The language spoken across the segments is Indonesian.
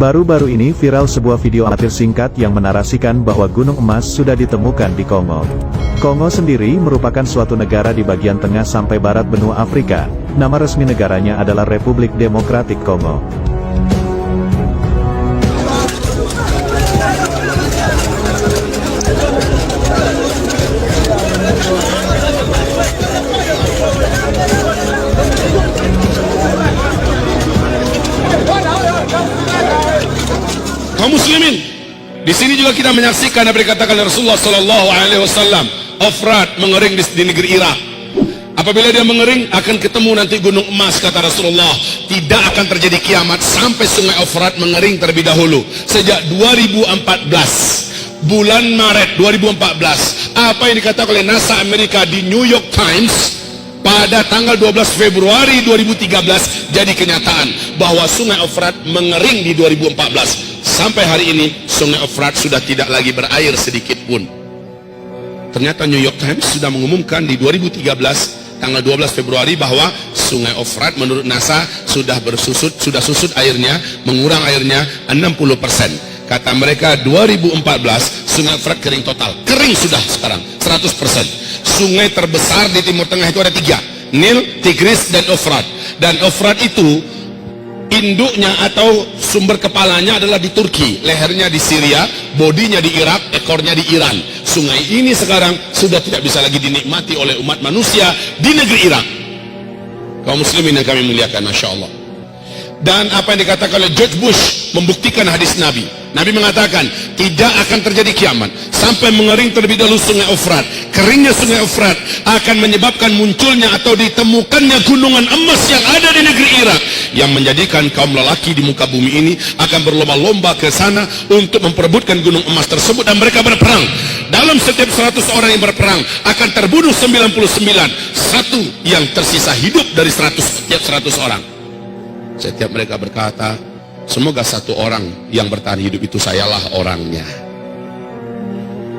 Baru-baru ini viral sebuah video amatir singkat yang menarasikan bahwa gunung emas sudah ditemukan di Kongo. Kongo sendiri merupakan suatu negara di bagian tengah sampai barat benua Afrika. Nama resmi negaranya adalah Republik Demokratik Kongo. Kaum muslimin, di sini juga kita menyaksikan apa dikatakan Rasulullah Sallallahu Alaihi Wasallam, Efrat mengering di negeri Irak. Apabila dia mengering, akan ketemu nanti gunung emas, kata Rasulullah. Tidak akan terjadi kiamat sampai sungai Efrat mengering terlebih dahulu. Sejak 2014, bulan Maret 2014, apa yang dikatakan oleh NASA Amerika di New York Times pada tanggal 12 Februari 2013 jadi kenyataan bahwa sungai Efrat mengering di 2014. Sampai hari ini sungai Efrat sudah tidak lagi berair sedikit pun. Ternyata New York Times sudah mengumumkan di 2013 tanggal 12 Februari bahwa sungai Efrat menurut NASA sudah susut airnya, mengurang airnya 60%. Kata mereka 2014 sungai Efrat kering total. Kering sudah sekarang 100%. Sungai terbesar di Timur Tengah itu ada 3, Nil, Tigris, dan Efrat. Dan Efrat itu induknya atau sumber kepalanya adalah di Turki, lehernya di Syria, bodinya di Irak, ekornya di Iran. Sungai ini sekarang sudah tidak bisa lagi dinikmati oleh umat manusia di negeri Irak. Kaum muslimin yang kami muliakan, Masya Allah. Dan apa yang dikatakan oleh George Bush membuktikan hadis Nabi. Nabi mengatakan tidak akan terjadi kiamat sampai mengering terlebih dahulu sungai Efrat. Keringnya sungai Efrat akan menyebabkan munculnya atau ditemukannya gunungan emas yang ada di negeri Irak, yang menjadikan kaum lelaki di muka bumi ini akan berlomba-lomba ke sana untuk memperebutkan gunung emas tersebut, dan mereka berperang. Dalam setiap 100 orang yang berperang akan terbunuh 99, satu yang tersisa hidup dari 100 orang. Setiap mereka berkata, semoga satu orang yang bertahan hidup itu sayalah orangnya.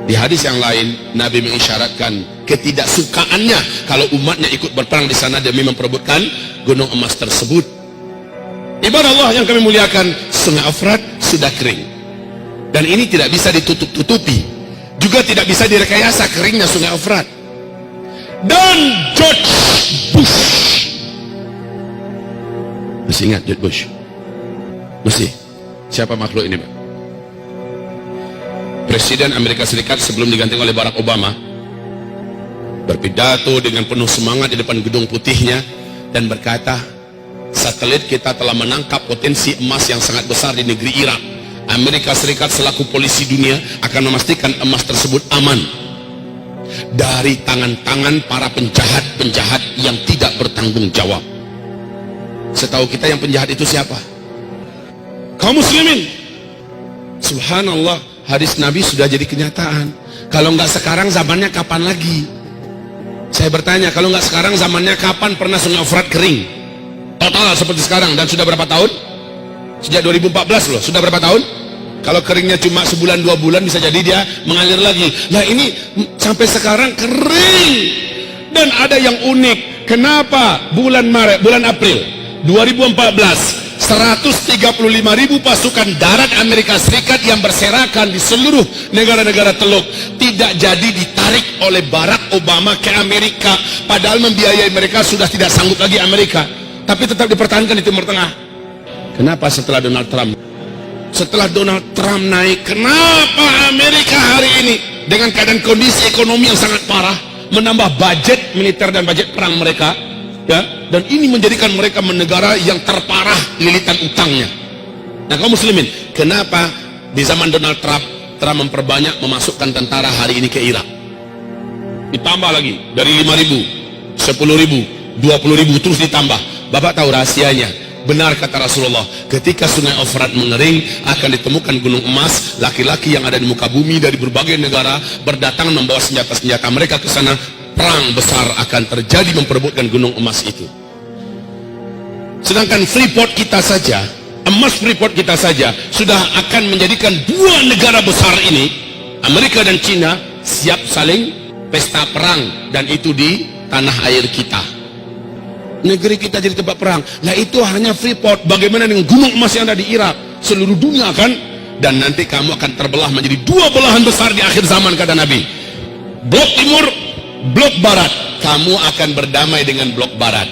Di hadis yang lain, Nabi mengisyaratkan ketidaksukaannya kalau umatnya ikut berperang di sana demi memperebutkan gunung emas tersebut. Ibadah Allah yang kami muliakan, sungai Efrat sudah kering. Dan ini tidak bisa ditutup-tutupi. Juga tidak bisa direkayasa keringnya sungai Efrat. Dan George Bush, masih ingat George Bush? Masih? Siapa makhluk ini, Pak? Presiden Amerika Serikat sebelum diganti oleh Barack Obama berpidato dengan penuh semangat di depan gedung putihnya dan berkata, satelit kita telah menangkap potensi emas yang sangat besar di negeri Irak. Amerika Serikat selaku polisi dunia akan memastikan emas tersebut aman dari tangan-tangan para penjahat-penjahat yang tidak bertanggung jawab. Setahu kita yang penjahat itu siapa? Kaum muslimin, subhanallah, hadis Nabi sudah jadi kenyataan. Kalau nggak sekarang, zamannya kapan lagi? Saya bertanya, kalau nggak sekarang, zamannya kapan pernah sungai Efrat kering total seperti sekarang? Dan sudah berapa tahun? Sejak 2014 loh. Sudah berapa tahun? Kalau keringnya cuma sebulan 2 bulan, bisa jadi dia mengalir lagi. Nah ini sampai sekarang kering. Dan ada yang unik. Kenapa bulan April 2014 135.000 pasukan darat Amerika Serikat yang berserakan di seluruh negara-negara Teluk tidak jadi ditarik oleh Barack Obama ke Amerika, padahal membiayai mereka sudah tidak sanggup lagi Amerika, tapi tetap dipertahankan di Timur Tengah. Kenapa setelah Donald Trump naik, kenapa Amerika hari ini dengan keadaan kondisi ekonomi yang sangat parah menambah budget militer dan budget perang mereka, ya, dan ini menjadikan mereka negara yang terparah lilitan utangnya. Nah kaum muslimin, kenapa di zaman Donald Trump memperbanyak memasukkan tentara hari ini ke Irak? Ditambah lagi dari 5.000, 10.000, 20.000 terus ditambah. Bapak tahu rahasianya? Benar kata Rasulullah, ketika sungai Efrat mengering akan ditemukan gunung emas. Laki-laki yang ada di muka bumi dari berbagai negara berdatangan membawa senjata-senjata mereka ke sana. Perang besar akan terjadi memperebutkan gunung emas itu. Sedangkan Freeport kita saja, emas Freeport kita saja sudah akan menjadikan dua negara besar ini, Amerika dan Cina, siap saling pesta perang, dan itu di tanah air kita. Negeri kita jadi tempat perang. Nah itu hanya Freeport. Bagaimana dengan gunung emas yang ada di Irak? seluruh dunia kan, dan nanti kamu akan terbelah menjadi dua belahan besar di akhir zaman, kata Nabi. Blok timur, blok barat. Kamu akan berdamai dengan blok barat,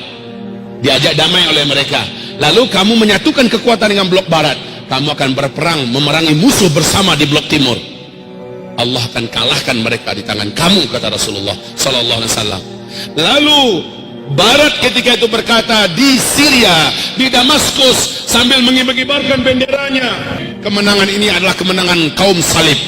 diajak damai oleh mereka. Lalu kamu menyatukan kekuatan dengan blok barat, kamu akan berperang memerangi musuh bersama di blok timur. Allah akan kalahkan mereka di tangan kamu, kata Rasulullah sallallahu alaihi wasallam. Lalu barat ketika itu berkata di Syria, di Damaskus, sambil mengibar-ibarkan benderanya, kemenangan ini adalah kemenangan kaum salib.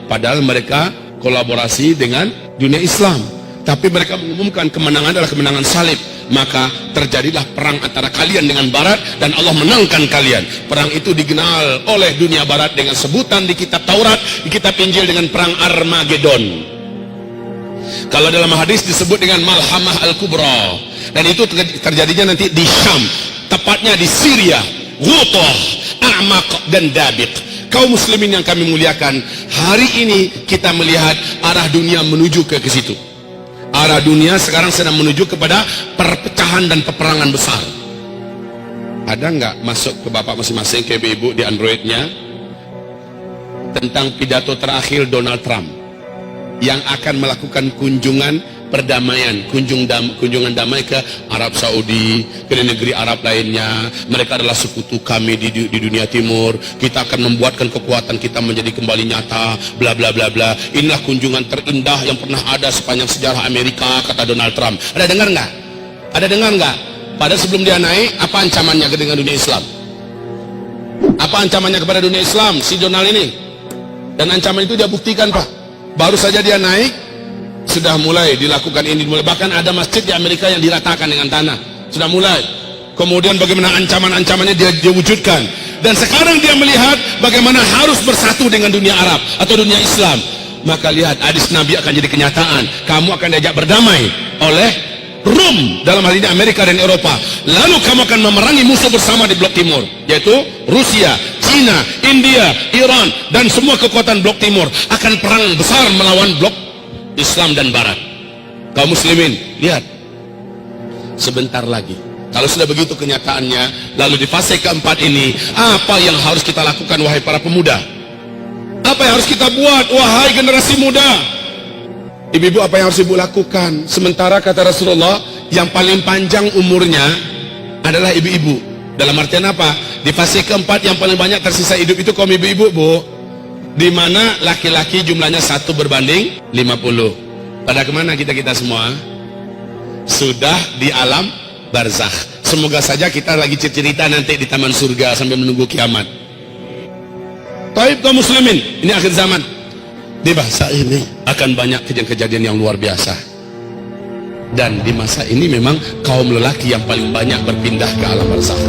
Padahal mereka kolaborasi dengan dunia Islam, tapi mereka mengumumkan kemenangan adalah kemenangan salib. Maka terjadilah perang antara kalian dengan barat, dan Allah menangkan kalian. Perang itu dikenal oleh dunia barat dengan sebutan di kitab Taurat, di kitab Injil dengan perang Armageddon. Kalau dalam hadis disebut dengan Malhamah Al-Kubra, dan itu terjadinya nanti di Syam, tepatnya di Syria, Ghutah, A'maq, dan Dabiq. Kaum muslimin yang kami muliakan, hari ini kita melihat arah dunia menuju ke situ. Arah dunia sekarang sedang menuju kepada perpecahan dan peperangan besar. Ada nggak masuk ke bapak masing-masing, ke ibu-ibu di Androidnya, tentang pidato terakhir Donald Trump yang akan melakukan kunjungan perdamaian, kunjungan damai ke Arab Saudi, ke negeri Arab lainnya. Mereka adalah sekutu kami di dunia timur. Kita akan membuatkan kekuatan kita menjadi kembali nyata, bla bla bla bla. Inilah kunjungan terindah yang pernah ada sepanjang sejarah Amerika, kata Donald Trump. Ada dengar nggak? Ada dengar nggak? Padahal sebelum dia naik, apa ancamannya dengan dunia Islam? Apa ancamannya kepada dunia Islam si Donald ini? Dan ancaman itu dia buktikan, Pak. Baru saja dia naik, sudah mulai dilakukan ini. Bahkan ada masjid di Amerika yang diratakan dengan tanah. Sudah mulai. Kemudian bagaimana ancaman-ancamannya dia wujudkan. Dan sekarang dia melihat bagaimana harus bersatu dengan dunia Arab atau dunia Islam. Maka lihat, hadis Nabi akan jadi kenyataan. Kamu akan diajak berdamai oleh Rum, dalam hal ini Amerika dan Eropa. Lalu kamu akan memerangi musuh bersama di blok timur, yaitu Rusia, China, India, Iran, dan semua kekuatan blok timur akan perang besar melawan blok Islam dan Barat. Kaum muslimin, lihat, sebentar lagi, kalau sudah begitu kenyataannya, lalu di fase keempat ini, apa yang harus kita lakukan, wahai para pemuda? Apa yang harus kita buat, wahai generasi muda? Ibu-ibu, apa yang harus ibu lakukan? Sementara kata Rasulullah, yang paling panjang umurnya adalah ibu-ibu. Dalam artian apa? Di fase keempat yang paling banyak tersisa hidup itu kaum ibu-ibu, Bu. Di mana laki-laki jumlahnya 1 berbanding 50. Pada kemana kita semua? Sudah di alam barzakh. Semoga saja kita lagi cerita nanti di taman surga sambil menunggu kiamat. Taib kaum muslimin, ini akhir zaman. Di masa ini akan banyak kejadian-kejadian yang luar biasa. Dan di masa ini memang kaum lelaki yang paling banyak berpindah ke alam barzakh.